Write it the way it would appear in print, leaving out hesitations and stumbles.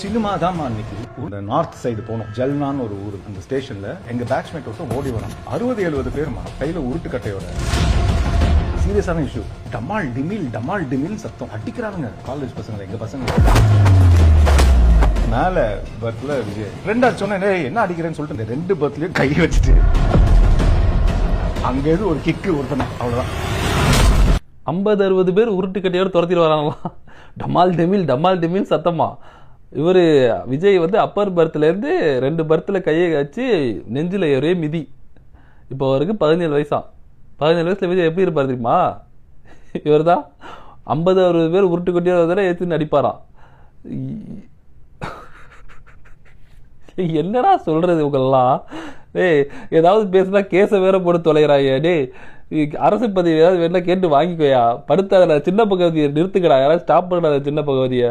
Cinema தான் அன்னைக்கு north side போனோம். ஜல்னான்னு ஒரு ஊர். அந்த ஸ்டேஷன்ல எங்க பேட்ச்மேட் ஒருத்தர் ஓடி வரோம். 60-70 பேருமா கையில உருட்டு கட்டையோட. சீரியஸான இஷ்யூ. டமால் டிமில் சத்தம் அடிக்கிறானுங்க காலேஜ் பசங்க, எங்க பசங்க. மேல பர்த்ல விஜய் ரெண்டா சொன்னேன், என்ன அடிக்கிறேன்னு சொல்லிட்டு இந்த 2 பர்த்லயும் கை வச்சுட்டு அங்க இருந்து ஒரு கிக்கு ஒருத்தன, அவ்வளவுதான். 50-60 பேர் உருட்டு கட்டையோட துரத்திட்டு வராங்களாம். டமால் டெமில் சத்தமா. இவர் விஜய் வந்து அப்பர் பர்த்லேருந்து 2 பர்த்தில் கையை வச்சு நெஞ்சில் ஒரே மிதி. இப்போ அவருக்கு 17 வயசா. 17 வயசுல விஜய் எப்படி இருப்பார் தெரியுமா? இவர் தான் 50-60 பேர் உருட்டு கட்டியோட ஏற்றி நடிப்பாராம். என்னடா சொல்றது உங்களெல்லாம்? ஏதாவது பேசுனா கேஸை வேற போட்டு தொலைகிறாங்க. அரசு பதவி ஏதாவது வேணா கேட்டு வாங்கிக்கோயா. படுத்த சின்ன பகுதியை நிறுத்துக்கடா. யாராவது ஸ்டாப் பண்ண சின்ன பகுதியை.